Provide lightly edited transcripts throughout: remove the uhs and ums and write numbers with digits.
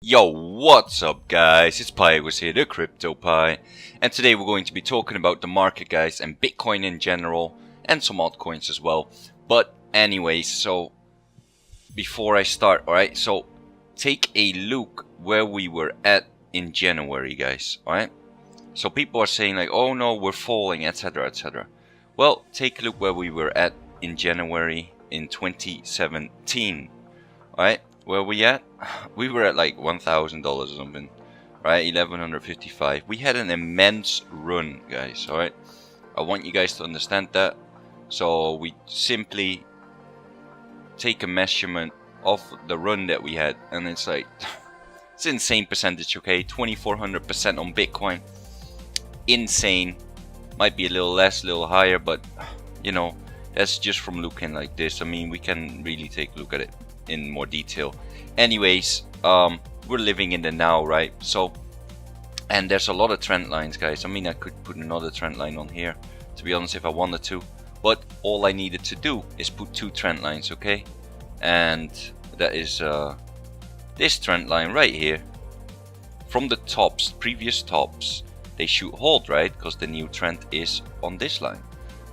Yo, what's up guys? It's Pyagos here, the CryptoPy, and today we're going to be talking about the market, guys, and Bitcoin in general, and some altcoins as well. But anyways, so before I start, alright, so take a look where we were at in January, guys, alright? So people are saying like, oh no, we're falling, etc, etc. Well, take a look where we were at in January in 2017, alright? Where we at? We were at like $1,000 or something, right? 1155. We had an immense run, guys, alright? I want you guys to understand that. So we simply take a measurement of the run that we had, and it's like, it's insane percentage, okay? 2400% on Bitcoin. Insane. Might be a little less, a little higher, but you know, that's just from looking like this. I mean, we can really take a look at it in more detail. Anyways, we're living in the now, right? So, and there's a lot of trend lines, guys. I mean, I could put another trend line on here, to be honest, if I wanted to, but all I needed to do is put two trend lines, okay? And that is this trend line right here. From the tops, previous tops, they should hold, right? Because the new trend is on this line.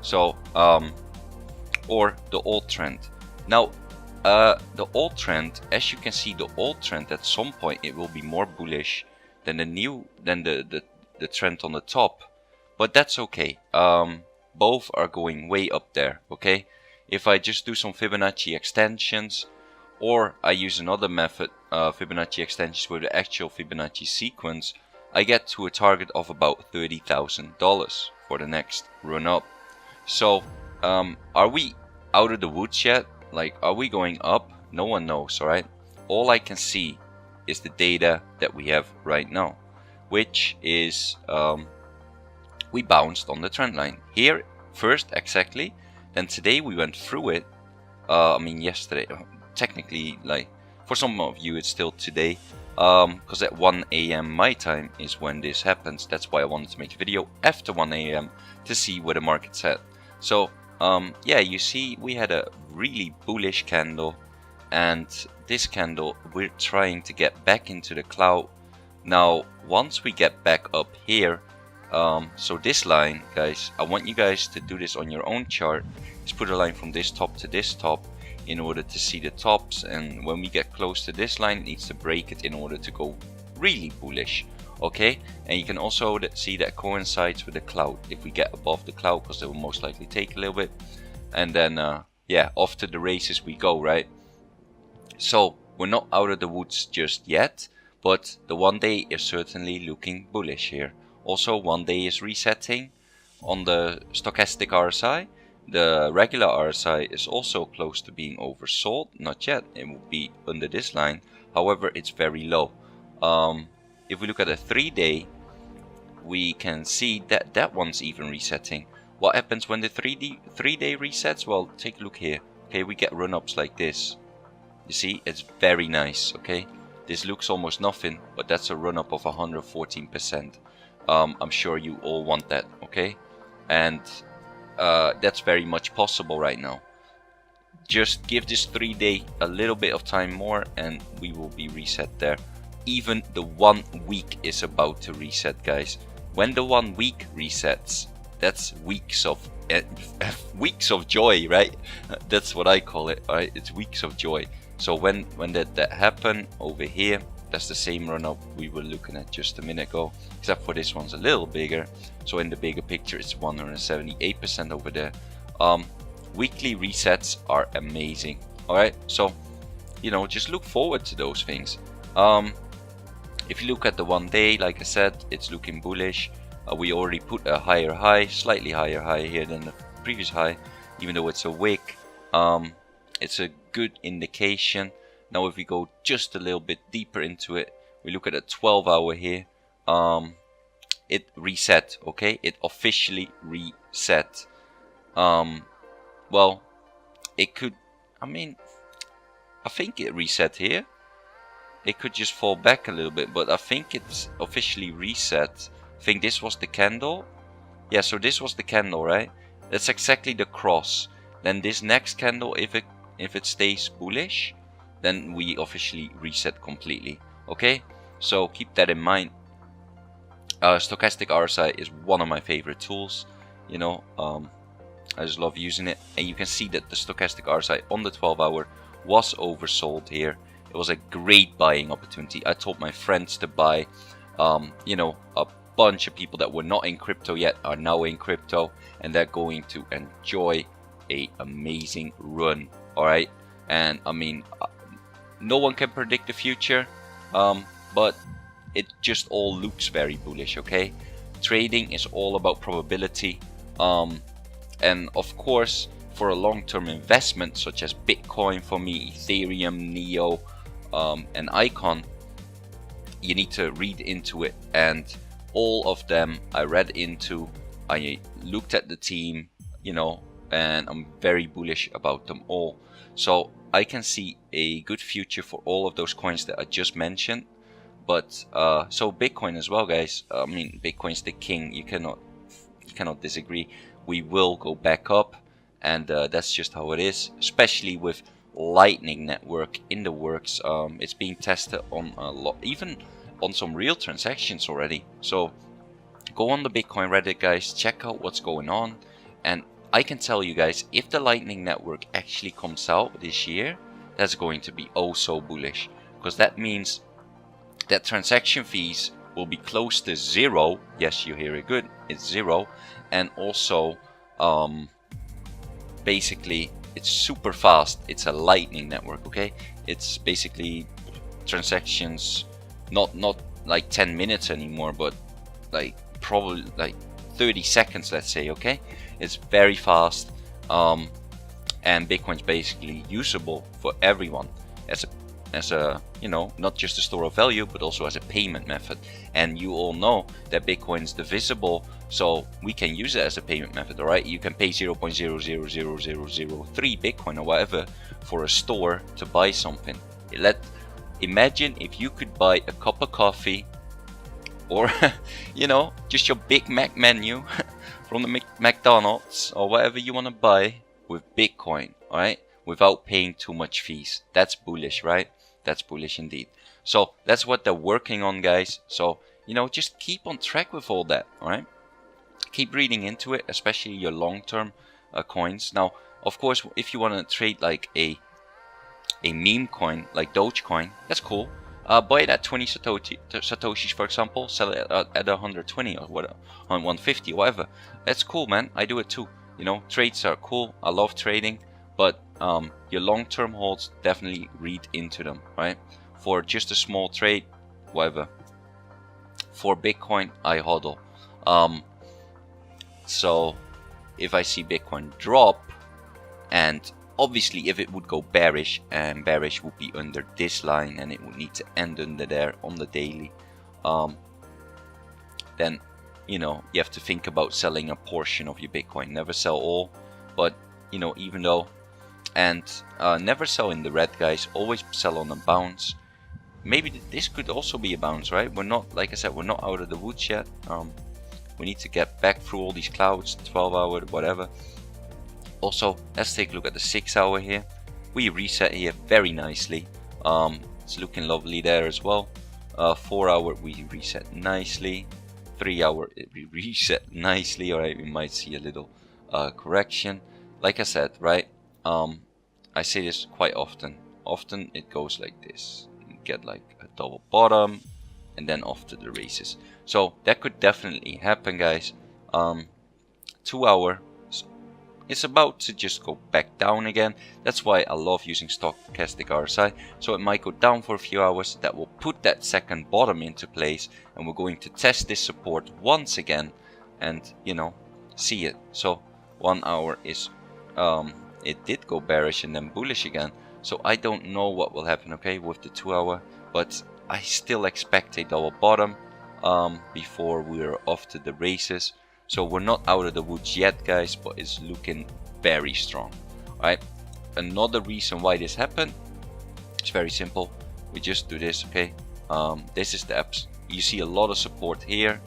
So, or the old trend. Now, the old trend, as you can see, the old trend at some point it will be more bullish than the trend on the top, but that's okay. Both are going way up there, okay? If I just do some Fibonacci extensions, or I use another method, Fibonacci extensions with the actual Fibonacci sequence, I get to a target of about $30,000 for the next run up. So, are we out of the woods yet? Like, are we going up? No one knows, alright? All I can see is the data that we have right now, which is, we bounced on the trend line. Here, first, exactly. Then today we went through it. I mean, yesterday. Technically, like, for some of you, it's still today. Because at 1 AM my time is when this happens. That's why I wanted to make a video after 1 AM to see where the market's at. So, yeah, you see we had a really bullish candle, and this candle we're trying to get back into the cloud. Now once we get back up here, so this line, guys, I want you guys to do this on your own chart. Just put a line from this top to this top in order to see the tops, and when we get close to this line it needs to break it in order to go really bullish. Okay, and you can also see that coincides with the cloud. If we get above the cloud, because they will most likely take a little bit, and then yeah, off to the races we go, right? So we're not out of the woods just yet, but the 1 day is certainly looking bullish here. Also, 1 day is resetting on the stochastic RSI. The regular RSI is also close to being oversold. Not yet, it will be under this line. However, it's very low. If we look at a 3 day, we can see that that one's even resetting. What happens when the 3 day resets? Well, take a look here. Okay, we get run-ups like this. You see, it's very nice, okay? This looks almost nothing, but that's a run-up of 114%. I'm sure you all want that, okay? And that's very much possible right now. Just give this 3 day a little bit of time more and we will be reset there. Even the 1 week is about to reset, guys. When the 1 week resets, that's weeks of joy, right? That's what I call it, right? It's weeks of joy. So when that happened over here, that's the same run up we were looking at just a minute ago, except for this one's a little bigger. So in the bigger picture, it's 178% over there. Weekly resets are amazing. All right, so you know, just look forward to those things. If you look at the 1 day, like I said, it's looking bullish. We already put a higher high, slightly higher high here than the previous high, even though it's a wick. It's a good indication. Now if we go just a little bit deeper into it, we look at a 12-hour here. It reset, okay? It officially reset. Well, it could, I mean, I think it reset here. It could just fall back a little bit, but I think it's officially reset. I think this was the candle. Yeah, so this was the candle, right? That's exactly the cross. Then this next candle, if it stays bullish, then we officially reset completely. Okay, so keep that in mind. Stochastic RSI is one of my favorite tools. You know, I just love using it, and you can see that the stochastic RSI on the 12-hour was oversold here. It was a great buying opportunity. I told my friends to buy. You know, a bunch of people that were not in crypto yet are now in crypto, and they're going to enjoy a amazing run. All right, and I mean, no one can predict the future, but it just all looks very bullish. Okay, trading is all about probability, and of course, for a long-term investment such as Bitcoin for me, Ethereum, Neo, and Icon, you need to read into it, and all of them I read into. I looked at the team, you know, and I'm very bullish about them all. So I can see a good future for all of those coins that I just mentioned. But so Bitcoin as well, guys. I mean, Bitcoin's the king. You cannot disagree. We will go back up, and that's just how it is. Especially with Lightning Network in the works. It's being tested on a lot, even on some real transactions already. So go on the Bitcoin Reddit, guys. Check out what's going on, and I can tell you guys, if the Lightning Network actually comes out this year, that's going to be oh so bullish, because that means that transaction fees will be close to zero. Yes, you hear it good, it's zero. And also basically it's super fast. It's a Lightning Network. Okay, it's basically transactions not like 10 minutes anymore, but like probably like 30 seconds, let's say. Okay, it's very fast, and Bitcoin's basically usable for everyone as a you know, not just a store of value, but also as a payment method. And you all know that Bitcoin is divisible, so we can use it as a payment method. All right, you can pay 0.000003 Bitcoin or whatever for a store to buy something. Imagine if you could buy a cup of coffee, or you know, just your Big Mac menu from the McDonald's or whatever you want to buy with Bitcoin, all right, without paying too much fees. That's bullish, right? That's bullish indeed. So that's what they're working on, guys. So, you know, just keep on track with all that, all right? Keep reading into it, especially your long-term coins. Now, of course, if you want to trade like a meme coin like Dogecoin, that's cool. Buy it at 20 satoshis, for example. Sell it at 120 or what, on 150, whatever. That's cool, man. I do it too. You know, trades are cool. I love trading, but your long-term holds, definitely read into them, right? For just a small trade, whatever. For Bitcoin, I hodl. So if I see Bitcoin drop, and obviously if it would go bearish, and bearish would be under this line, and it would need to end under there on the daily, then you know, you have to think about selling a portion of your Bitcoin. Never sell all, but you know, even though, and never sell in the red, guys. Always sell on a bounce. Maybe this could also be a bounce, right? We're not, like I said, we're not out of the woods yet. We need to get back through all these clouds, 12-hour, whatever. Also, let's take a look at the 6-hour here. We reset here very nicely. It's looking lovely there as well. 4-hour, we reset nicely. 3-hour, we reset nicely. All right, we might see a little correction. Like I said, right? I say this quite often. Often it goes like this. You get like a double bottom, and then off to the races. So that could definitely happen, guys. 2-hour, it's about to just go back down again. That's why I love using stochastic RSI. So it might go down for a few hours. That will put that second bottom into place, and we're going to test this support once again, and you know, see it. So 1 hour is it did go bearish and then bullish again. So I don't know what will happen, okay, with the 2-hour, but I still expect a double bottom before we're off to the races. So we're not out of the woods yet, guys, but it's looking very strong. Alright, another reason why this happened, it's very simple. We just do this, okay? This is the apps. You see a lot of support here,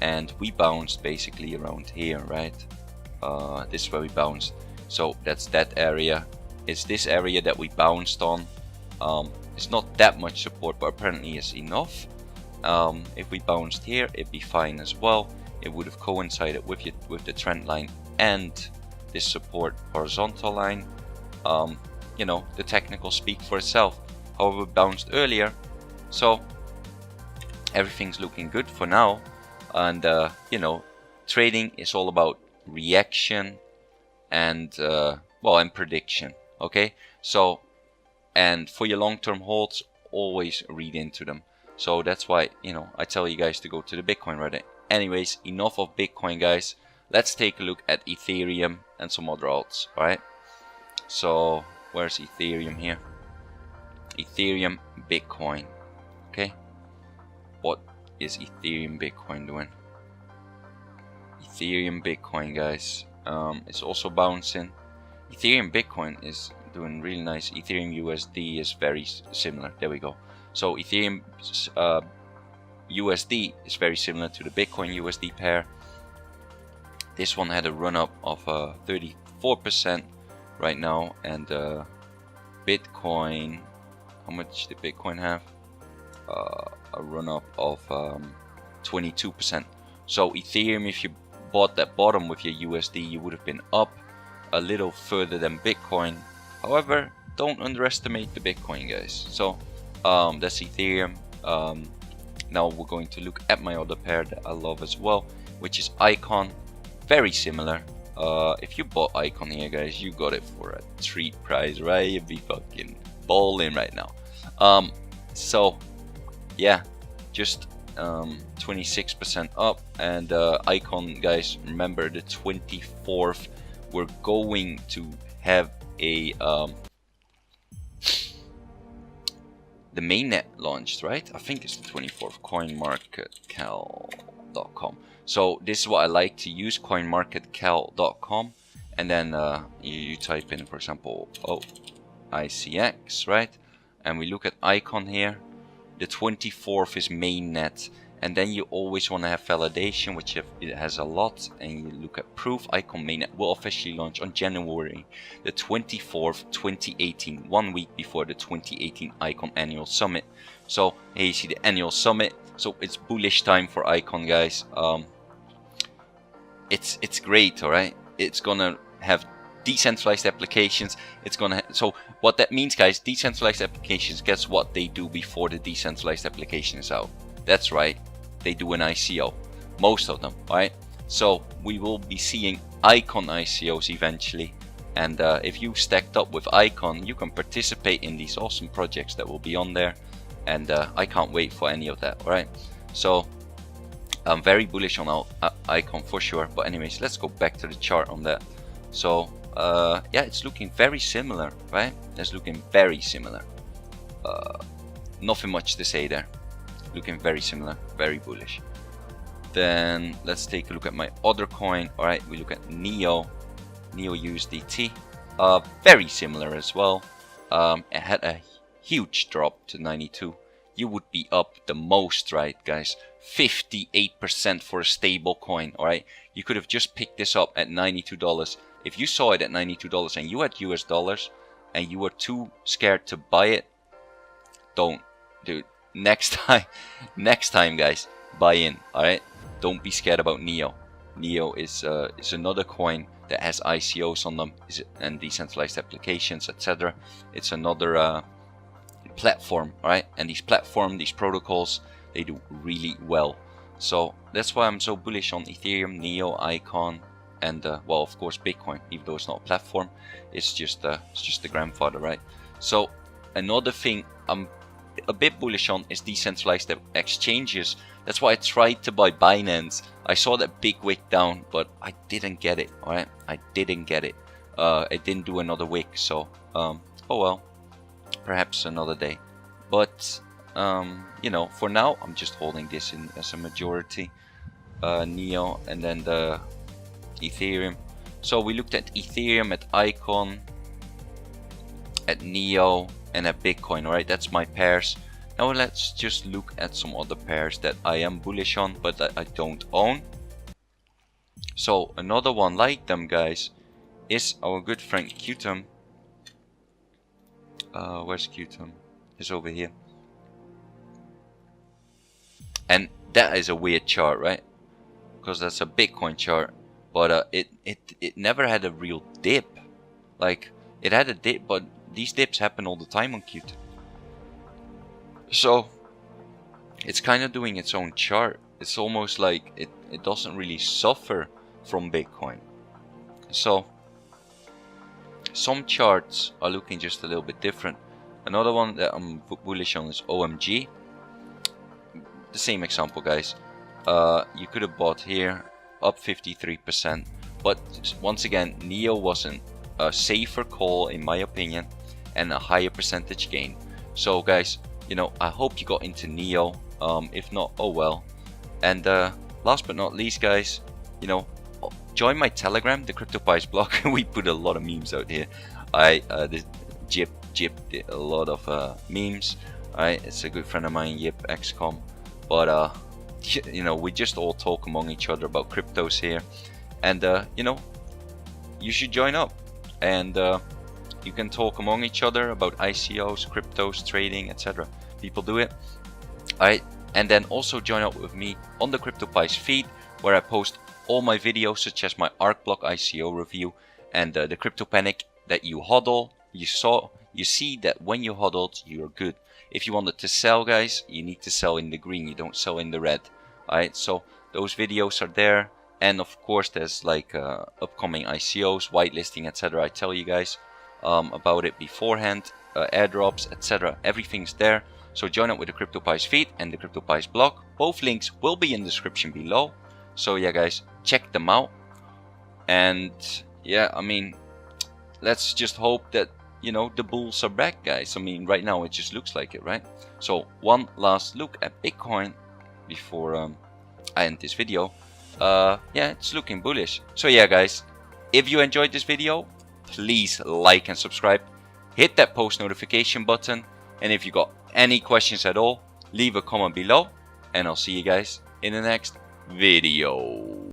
and we bounced basically around here, right? This is where we bounced. So that's that area. It's this area that we bounced on. It's not that much support, but apparently it's enough. If we bounced here, it'd be fine as well. It would have coincided with the trend line and this support horizontal line. You know, the technical speak for itself. However, it bounced earlier, so everything's looking good for now. And you know, trading is all about reaction and well, and prediction. Okay, so and for your long-term holds, always read into them. So that's why, you know, I tell you guys to go to the Bitcoin Reddit. Anyways, enough of Bitcoin, guys. Let's take a look at Ethereum and some other alts. All right. So where's Ethereum here? Ethereum, Bitcoin. Okay. What is Ethereum, Bitcoin doing? Ethereum, Bitcoin, guys. It's also bouncing. Ethereum, Bitcoin is doing really nice. Ethereum USD is very similar. There we go. So Ethereum USD is very similar to the Bitcoin USD pair. This one had a run up of 34% right now, and Bitcoin, how much did Bitcoin have? A run up of 22%. So Ethereum, if you bought that bottom with your USD, you would have been up a little further than Bitcoin. However, don't underestimate the Bitcoin, guys. So that's Ethereum. Now we're going to look at my other pair that I love as well, which is Icon. Very similar. If you bought Icon here, guys, you got it for a treat price, right? You'd be fucking balling right now. So yeah, just 26% up. And Icon, guys, remember the 24th, we're going to have a the mainnet launched, right? I think it's the 24th. CoinMarketCal.com. So this is what I like to use, CoinMarketCal.com, and then you type in, for example, ICX, right? And we look at Icon here. The 24th is mainnet, and then you always want to have validation, which it has a lot. And you look at proof. Icon mainnet will officially launch on January the 24th, 2018, 1 week before the 2018 Icon Annual Summit. So here you see the Annual Summit. So it's bullish time for Icon, guys. It's great, all right. It's gonna have decentralized applications. It's gonna so what that means, guys, decentralized applications, guess what they do before the decentralized application is out? That's right, they do an ICO, most of them. All right, so we will be seeing Icon ICOs eventually, and if you stacked up with Icon, you can participate in these awesome projects that will be on there, and I can't wait for any of that. All right, so I'm very bullish on Icon for sure. But anyways, let's go back to the chart on that. So yeah, it's looking very similar, right? It's looking very similar. Nothing much to say there. Looking very similar, very bullish. Then let's take a look at my other coin. All right, we look at Neo USDT. Very similar as well. It had a huge drop to 92. You would be up the most, right, guys? 58% for a stable coin. All right, you could have just picked this up at $92. If you saw it at $92 and you had US dollars and you were too scared to buy it, don't, dude. Next time, guys, buy in. All right, don't be scared about Neo. Neo is another coin that has ICOs on them and decentralized applications, etc. It's another platform, all right? And these protocols, they do really well. So that's why I'm so bullish on Ethereum, Neo, Icon, and well, of course, Bitcoin. Even though it's not a platform, it's just the grandfather, right? So another thing I'm a bit bullish on is decentralized exchanges. That's why I tried to buy Binance. I saw that big wick down, but I didn't get it. All right, I didn't get it. It didn't do another wick, so oh well, perhaps another day. But you know, for now, I'm just holding this in as a majority. Neo, and then the Ethereum. So we looked at Ethereum, at Icon, at Neo, and at Bitcoin. All right, that's my pairs. Now let's just look at some other pairs that I am bullish on, but that I don't own. So another one like them, guys, is our good friend Qtum. Where's Qtum? is over here. And that is a weird chart, right? Because that's a Bitcoin chart, but it never had a real dip. Like, it had a dip, but these dips happen all the time on Qt. So it's kind of doing its own chart. It's almost like it doesn't really suffer from Bitcoin. So some charts are looking just a little bit different. Another one that I'm bullish on is OMG. The same example, guys. You could have bought here, up 53%, but once again, NEO wasn't a safer call in my opinion, and a higher percentage gain. So guys, you know, I hope you got into NEO. If not, oh well. And last but not least, guys, you know, join my Telegram, the CryptoPies blog. We put a lot of memes out here. This Jip did a lot of memes. It's a good friend of mine, Yip XCOM. But you know, we just all talk among each other about cryptos here, and you know, you should join up, and you can talk among each other about ICOs, cryptos, trading, etc. People do it. And then also join up with me on the CryptoPies feed, where I post all my videos, such as my ArcBlock ICO review and the Crypto Panic that you hodl. You see that when you hodled, you're good. If you wanted to sell, guys, you need to sell in the green. You don't sell in the red. Alright, so those videos are there, and of course there's like upcoming ICOs, whitelisting, etc. I tell you guys about it beforehand, airdrops, etc. Everything's there. So join up with the CryptoPies feed and the CryptoPies blog. Both links will be in the description below. So yeah, guys, check them out. And yeah, I mean, let's just hope that, you know, the bulls are back, guys. I mean, right now it just looks like it, right? So one last look at Bitcoin before I end this video. Yeah, it's looking bullish. So yeah, guys, if you enjoyed this video, please like and subscribe. Hit that post notification button. And if you got any questions at all, leave a comment below. And I'll see you guys in the next video.